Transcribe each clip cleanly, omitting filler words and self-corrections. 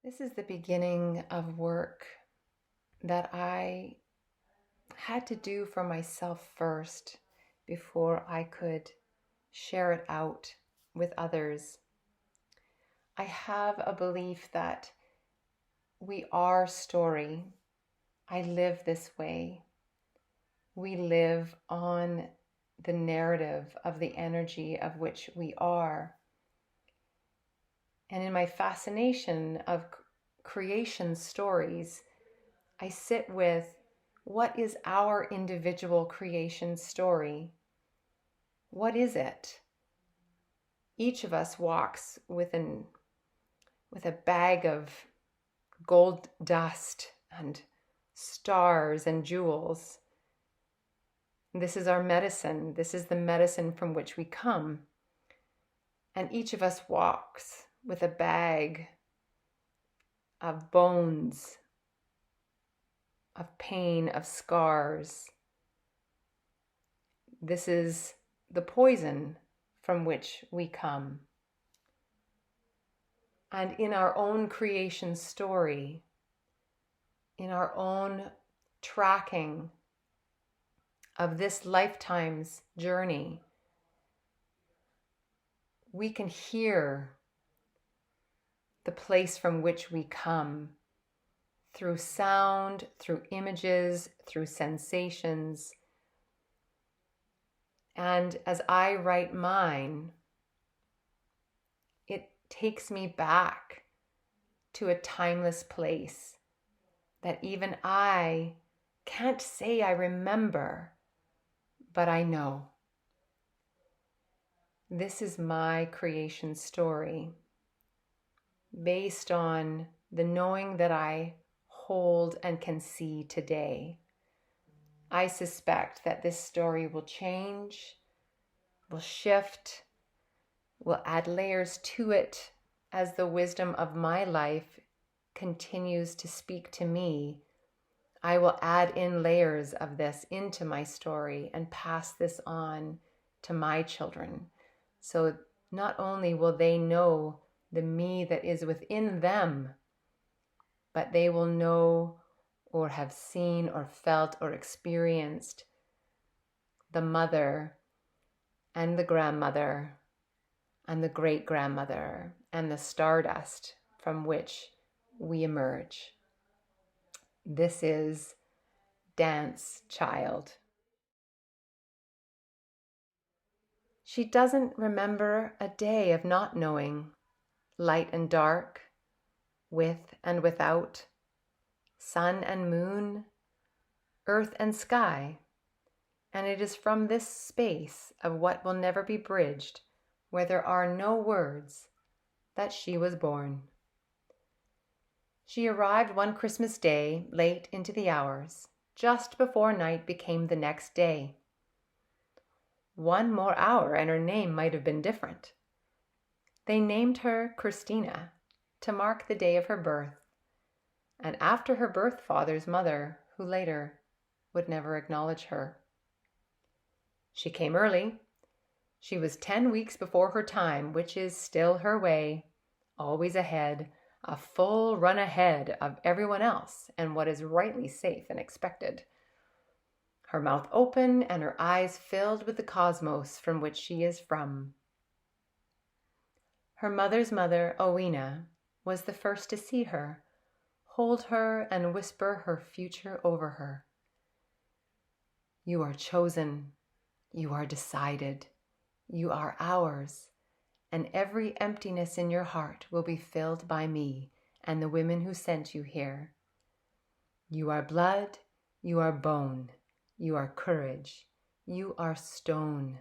This is the beginning of work that I had to do for myself first before I could share it out with others. I have a belief that we are story. I live this way. We live on the narrative of the energy of which we are. And in my fascination of creation stories, I sit with what is our individual creation story? What is it? Each of us walks with a bag of gold dust and stars and jewels. This is our medicine. This is the medicine from which we come. And each of us walks with a bag of bones, of pain, of scars. This is the poison from which we come. And in our own creation story, in our own tracking of this lifetime's journey, we can hear the place from which we come through sound, through images, through sensations. And as I write mine, it takes me back to a timeless place that even I can't say I remember, but I know. This is my creation story based on the knowing that I hold and can see today. I suspect that this story will change, will shift, will add layers to it as the wisdom of my life continues to speak to me. I will add in layers of this into my story and pass this on to my children. So not only will they know the me that is within them, but they will know or have seen or felt or experienced the mother and the grandmother and the great-grandmother and the stardust from which we emerge. This is Dance Child. She doesn't remember a day of not knowing, light and dark, with and without, sun and moon, earth and sky. And it is from this space of what will never be bridged, where there are no words, that she was born. She arrived one Christmas day, late into the hours, just before night became the next day. One more hour and her name might have been different. They named her Christina to mark the day of her birth, and after her birth father's mother, who later would never acknowledge her. She came early. She was 10 weeks before her time, which is still her way, always ahead, a full run ahead of everyone else and what is rightly safe and expected. Her mouth open and her eyes filled with the cosmos from which she is from. Her mother's mother, Owena, was the first to see her, hold her and whisper her future over her. You are chosen. You are decided. You are ours. And every emptiness in your heart will be filled by me and the women who sent you here. You are blood. You are bone. You are courage. You are stone.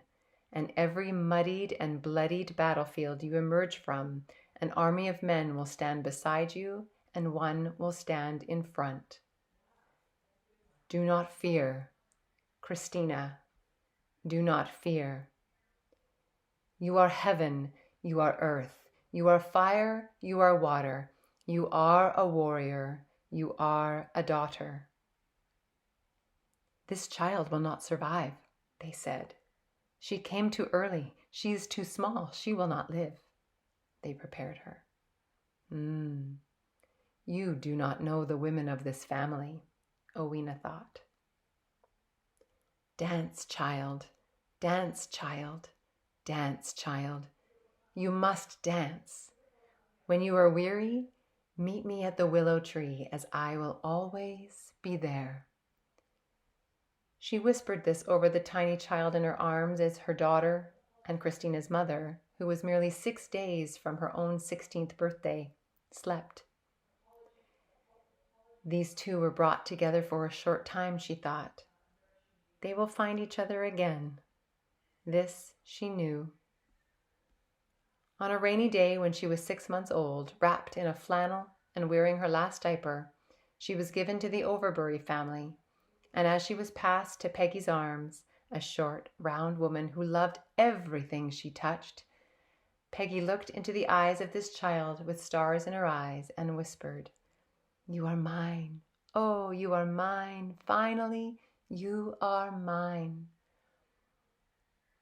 And every muddied and bloodied battlefield you emerge from, an army of men will stand beside you and one will stand in front. Do not fear, Christina. Do not fear. You are heaven, you are earth, you are fire, you are water, you are a warrior, you are a daughter. This child will not survive, they said. She came too early, she is too small, she will not live. They prepared her. You do not know the women of this family, Owena thought. Dance, child, dance, child, dance, child. You must dance. When you are weary, meet me at the willow tree, as I will always be there. She whispered this over the tiny child in her arms as her daughter and Christina's mother, who was merely 6 days from her own 16th birthday, slept. These two were brought together for a short time, she thought. They will find each other again. This she knew. On a rainy day when she was 6 months old, wrapped in a flannel and wearing her last diaper, she was given to the Overbury family, and as she was passed to Peggy's arms, a short, round woman who loved everything she touched, Peggy looked into the eyes of this child with stars in her eyes and whispered, "You are mine. Oh, you are mine. Finally, you are mine."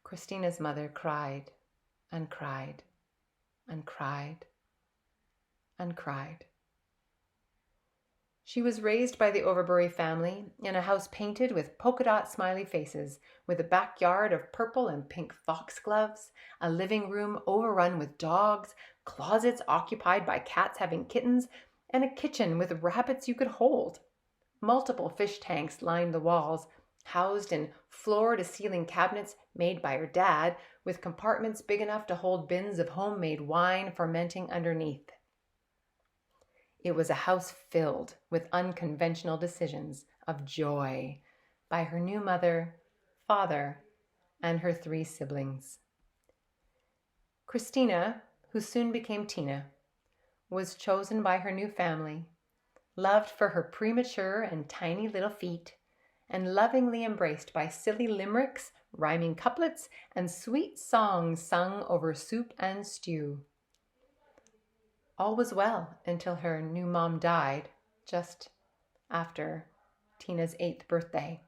Christina's mother cried and cried and cried and cried. She was raised by the Overbury family in a house painted with polka dot smiley faces, with a backyard of purple and pink foxgloves, a living room overrun with dogs, closets occupied by cats having kittens, and a kitchen with rabbits you could hold. Multiple fish tanks lined the walls, housed in floor-to-ceiling cabinets made by her dad, with compartments big enough to hold bins of homemade wine fermenting underneath. It was a house filled with unconventional decisions of joy by her new mother, father, and her 3 siblings. Christina, who soon became Tina, was chosen by her new family, loved for her premature and tiny little feet, and lovingly embraced by silly limericks, rhyming couplets, and sweet songs sung over soup and stew. All was well until her new mom died just after Tina's 8th birthday,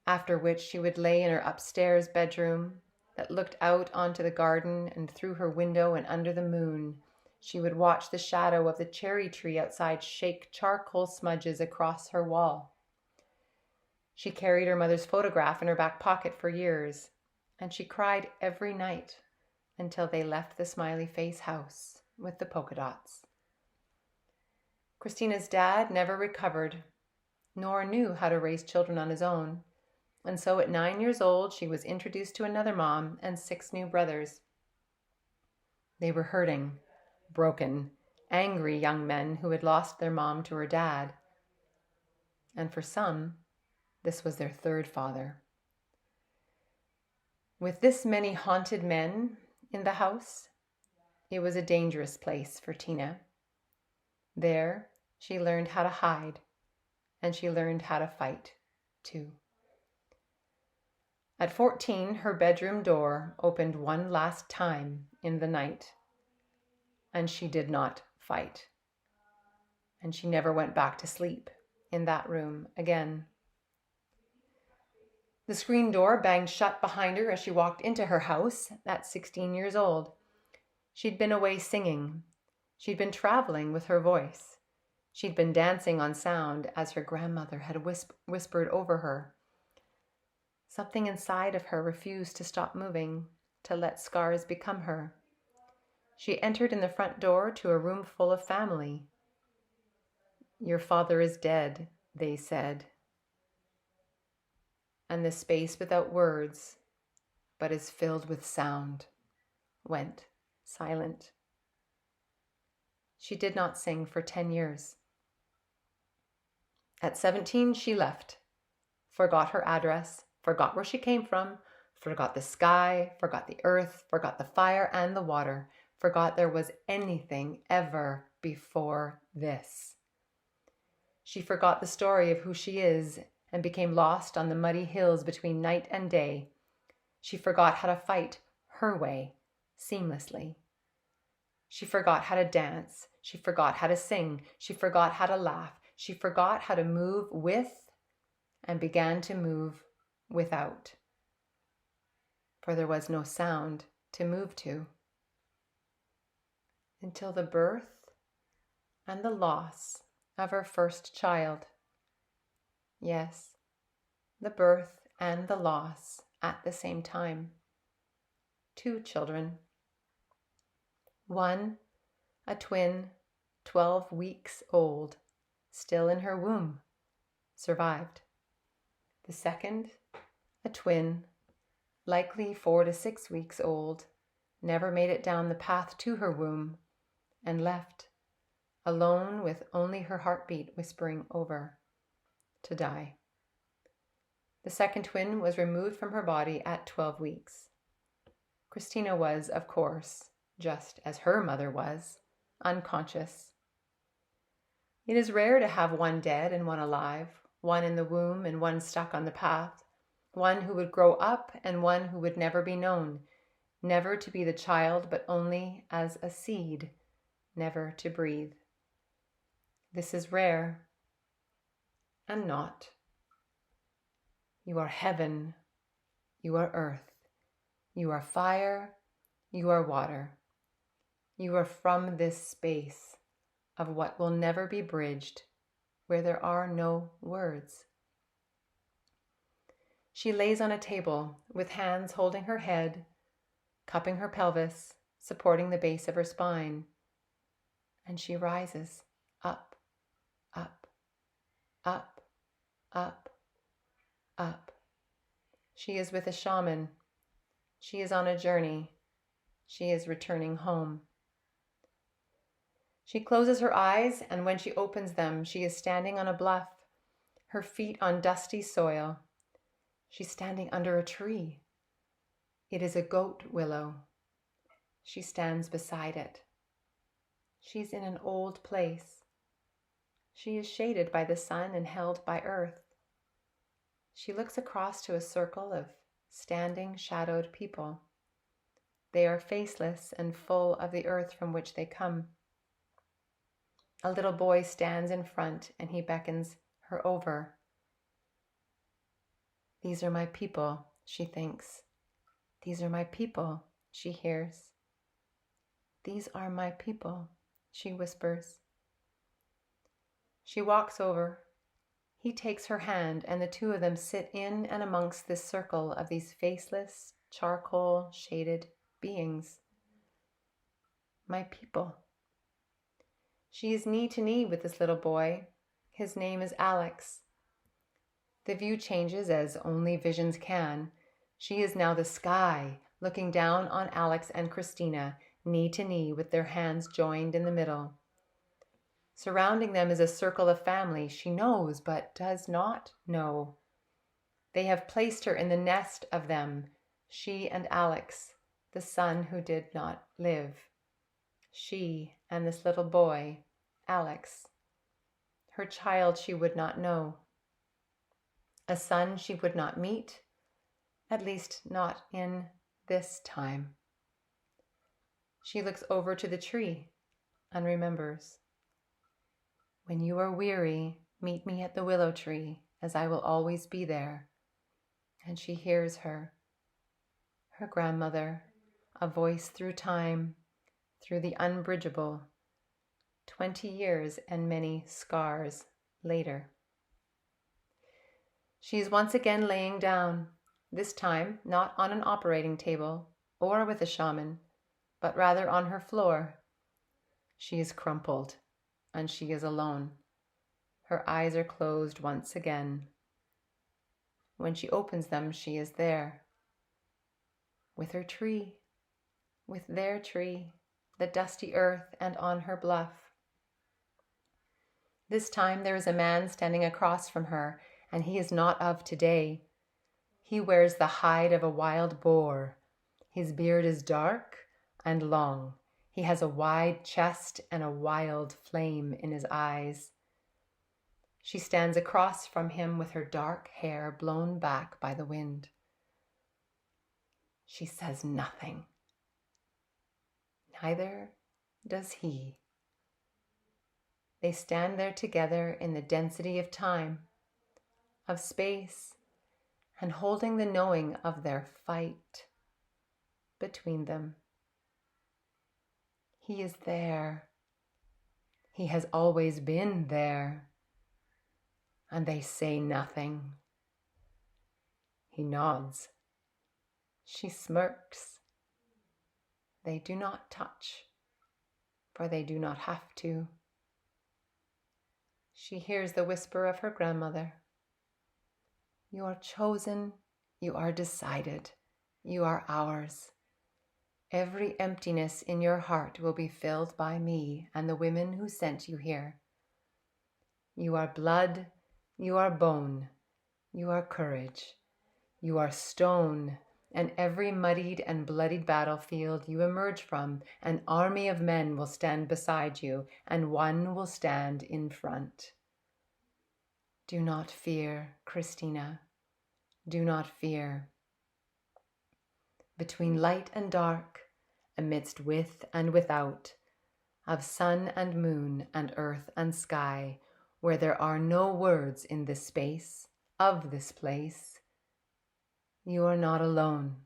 after which she would lay in her upstairs bedroom that looked out onto the garden, and through her window and under the moon, she would watch the shadow of the cherry tree outside shake charcoal smudges across her wall. She carried her mother's photograph in her back pocket for years, and she cried every night until they left the smiley face house with the polka dots. Christina's dad never recovered, nor knew how to raise children on his own, and so at 9 years old she was introduced to another mom and 6 new brothers. They were hurting, broken, angry young men who had lost their mom to her dad. And for some, this was their 3rd father. With this many haunted men in the house, it was a dangerous place for Tina. There, she learned how to hide, and she learned how to fight, too. At 14, her bedroom door opened one last time in the night, and she did not fight. And she never went back to sleep in that room again. The screen door banged shut behind her as she walked into her house at 16 years old. She'd been away singing. She'd been traveling with her voice. She'd been dancing on sound as her grandmother had whispered over her. Something inside of her refused to stop moving, to let scars become her. She entered in the front door to a room full of family. "Your father is dead," they said. And the space without words, but is filled with sound, went silent. She did not sing for 10 years. At 17, she left, forgot her address, forgot where she came from, forgot the sky, forgot the earth, forgot the fire and the water, forgot there was anything ever before this. She forgot the story of who she is and became lost on the muddy hills between night and day. She forgot how to fight her way seamlessly. She forgot how to dance. She forgot how to sing. She forgot how to laugh. She forgot how to move with and began to move without. For there was no sound to move to. Until the birth and the loss of her first child. Yes, the birth and the loss at the same time. 2 children. One, a twin, 12 weeks old, still in her womb, survived. The second, a twin, likely 4 to 6 weeks old, never made it down the path to her womb and left, alone with only her heartbeat whispering over, to die. The second twin was removed from her body at 12 weeks. Christina was, of course, just as her mother was, unconscious. It is rare to have one dead and one alive, one in the womb and one stuck on the path, one who would grow up and one who would never be known, never to be the child but only as a seed, never to breathe. This is rare and not. You are heaven, you are earth, you are fire, you are water. You are from this space of what will never be bridged, where there are no words. She lays on a table with hands holding her head, cupping her pelvis, supporting the base of her spine, and she rises up, up, up, up, up. She is with a shaman. She is on a journey. She is returning home. She closes her eyes, and when she opens them, she is standing on a bluff, her feet on dusty soil. She's standing under a tree. It is a goat willow. She stands beside it. She's in an old place. She is shaded by the sun and held by earth. She looks across to a circle of standing, shadowed people. They are faceless and full of the earth from which they come. A little boy stands in front and he beckons her over. These are my people, she thinks. These are my people, she hears. These are my people, she whispers. She walks over. He takes her hand and the two of them sit in and amongst this circle of these faceless, charcoal-shaded beings. My people. She is knee to knee with this little boy. His name is Alex. The view changes as only visions can. She is now the sky, looking down on Alex and Christina, knee to knee with their hands joined in the middle. Surrounding them is a circle of family she knows but does not know. They have placed her in the nest of them, she and Alex, the son who did not live. She and this little boy, Alex, her child she would not know, a son she would not meet, at least not in this time. She looks over to the tree and remembers. When you are weary, meet me at the willow tree, as I will always be there. And she hears her grandmother, a voice through time, through the unbridgeable, 20 years and many scars later. She is once again laying down, this time not on an operating table or with a shaman, but rather on her floor. She is crumpled, and she is alone. Her eyes are closed once again. When she opens them, she is there, with her tree, with their tree, the dusty earth, and on her bluff. This time there is a man standing across from her, and he is not of today. He wears the hide of a wild boar. His beard is dark and long. He has a wide chest and a wild flame in his eyes. She stands across from him with her dark hair blown back by the wind. She says nothing. Neither does he. They stand there together in the density of time, of space, and holding the knowing of their fight between them. He is there. He has always been there, and they say nothing. He nods. She smirks. They do not touch, for they do not have to. She hears the whisper of her grandmother. You are chosen, you are decided, you are ours. Every emptiness in your heart will be filled by me and the women who sent you here. You are blood, you are bone, you are courage, you are stone, and every muddied and bloodied battlefield you emerge from, an army of men will stand beside you, and one will stand in front. Do not fear, Christina. Do not fear. Between light and dark, amidst with and without, of sun and moon and earth and sky, where there are no words in this space, of this place, you are not alone.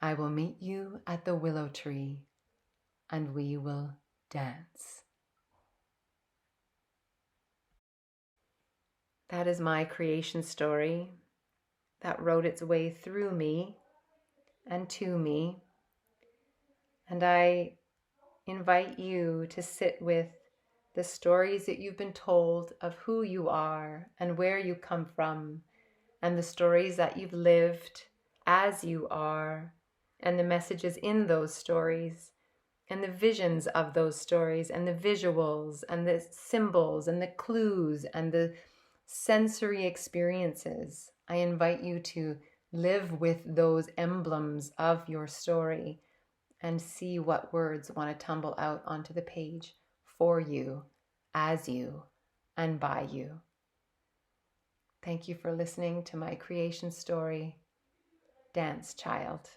I will meet you at the willow tree, and we will dance. That is my creation story that wrote its way through me and to me. And I invite you to sit with the stories that you've been told of who you are and where you come from, and the stories that you've lived as you are, and the messages in those stories, and the visions of those stories, and the visuals, and the symbols, and the clues, and the sensory experiences. I invite you to live with those emblems of your story and see what words want to tumble out onto the page for you, as you, and by you. Thank you for listening to my creation story, Dance Child.